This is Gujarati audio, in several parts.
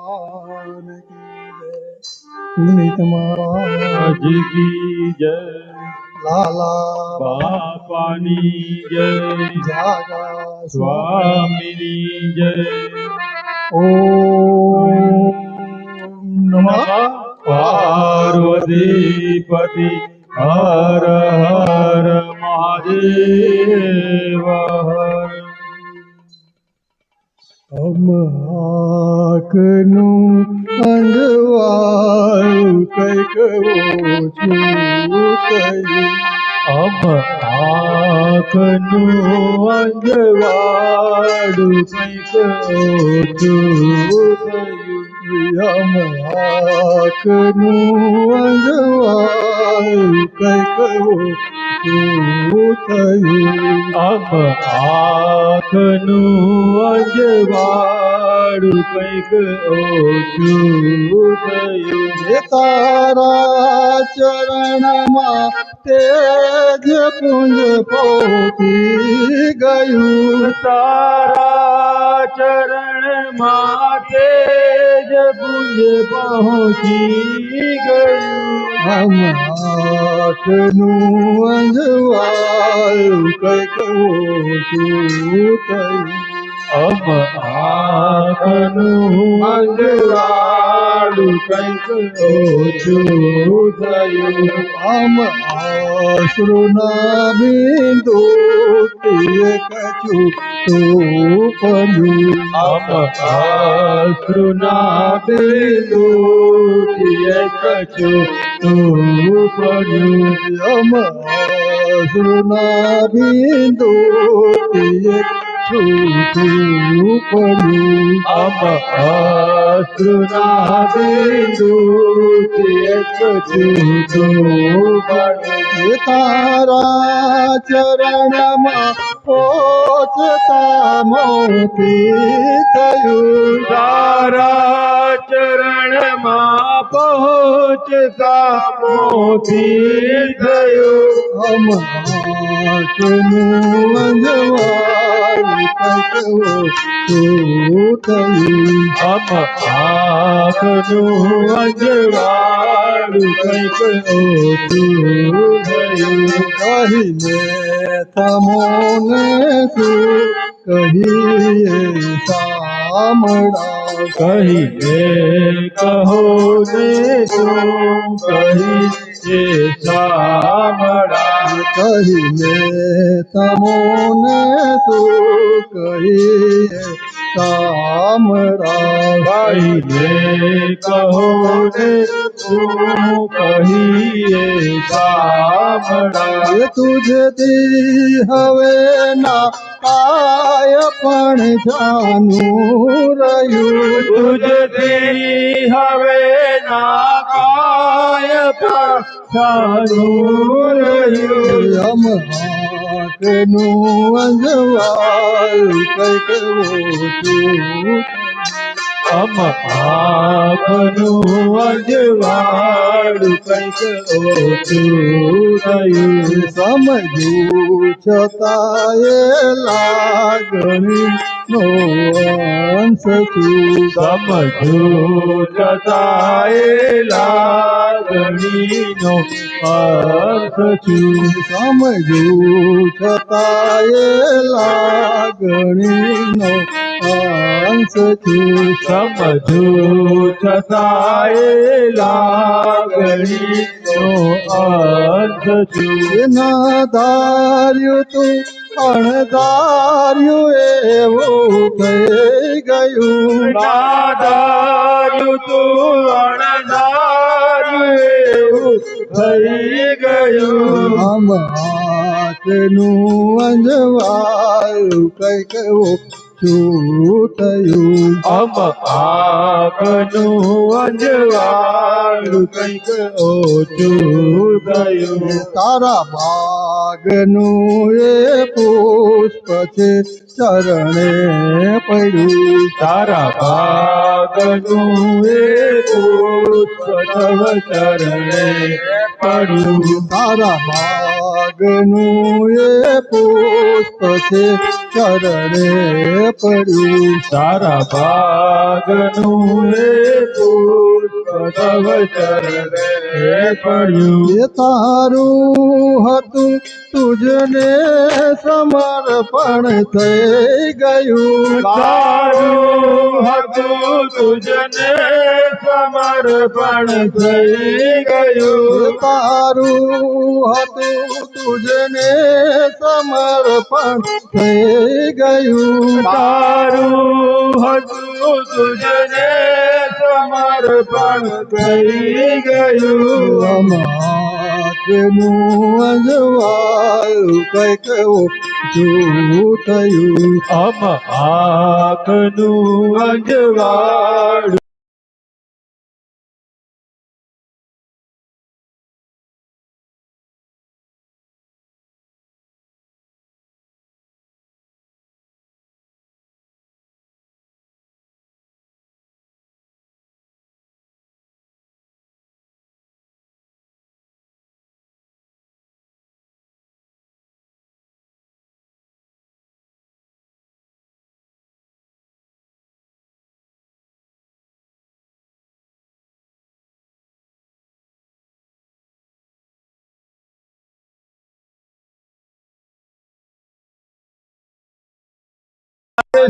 ભગવાન કી જય, પુનિત મહારાજ કી જય, લાલા બાપાની જય, જાગા સ્વામીની જય. ઓમ નમઃ પાર્વતીપતિ હર હર મહાદેવ હર. આંખનું અંજવાળું કંઈક ઓછું થયું, આંખનું અંજવાળું કંઈક ઓછું થયું. આંખનું અંજવાળું કંઈક ઓછું થયું, આંખનું અંજવાળું કંઈક ઓછું થયું. તારા ચરણમાં તેજ પુંજ પહોંચી ગયું, તારા ચરણમાં તેજ પુંજ પહોંચી ગયું. આંખનું અંજવાળું કંઈક ઓછું થયું, આંખનું અંજવાળું કંઈક ઓછું થયું. આશ્રુના બિંદુ કચું પડ્યું, આશ્રુના બિંદુ કચું પડ્યું. આશ્રુના બિંદુ છૂટું પડ્યું, આશ્રુના બિંદુ છૂટું પડ્યું. તારા ચરણમાં પહોંચતા મોતી થયું, તારા ચરણમાં પહોંચતા મોતી થયું. આંખનું અંજવાળું કંઈક ઓછું થયું, આંખનું અંજવાળું કંઈક ઓછું થયું. કહીને તમોને શું કહીએ સામળા, કહીને કહો ને શું કહીએ સામળા. કહીને તમોને શું કહીએ સામળા, કહીને કહો ને શું કહીએ સામળા. તુજથી હવે ના કાય પણ જાનું રહ્યું, તુજથી હવે ના કાય પાછાનું રહ્યું. આંખનું અંજવાળું કંઈક ઓછું, આંખનું અંજવાળું કંઈક ઓછું થયું. સમજ્યું છતાંય લાગણી નો અંશ છું, સમજ્યું છતાંય લાગણીનો અર્થ છું. સમજ્યું છતાંય લાગણીનો અંશ છું, સમજ્યું છતાંય લાગણીનો અર્થ છું. ના ધાર્યું તું અણધાર્યું એવું થઈ ગયું, ના ધાર્યું તું અણધાર્યું એવું થઈ ગયું. આંખનું અંજવાળું કંઈક ઓછું થયું, આંખનું અંજવાળું કંઈક ઓછું થયું. તારા બાગનું એ પુષ્પ છે ચરણે પડ્યું, તારા બાગનું એ પુષ્પ તવ ચરણે પડ્યું. તારા બાગનું એ પુષ્પ છે ચરણે પડ્યું. તારા ભાગનું એ પુષ્પ તવ ચરણે પડ્યું. એ તારું હતું તુજને સમર્પણ થઈ ગયું. તારું હતું તુજને સમર્પણ થઈ ગયું. તારું હતું તુજને સમર્પણ થઈ ગયું. તારું હતું તુજને સમર્પણ થઈ ગયું. અમારું અજવાળું કંઈક ઓછું થયું. આખનું અજવાળું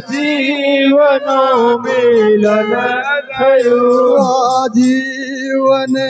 શિવનો મિલન થયું. આ જીવને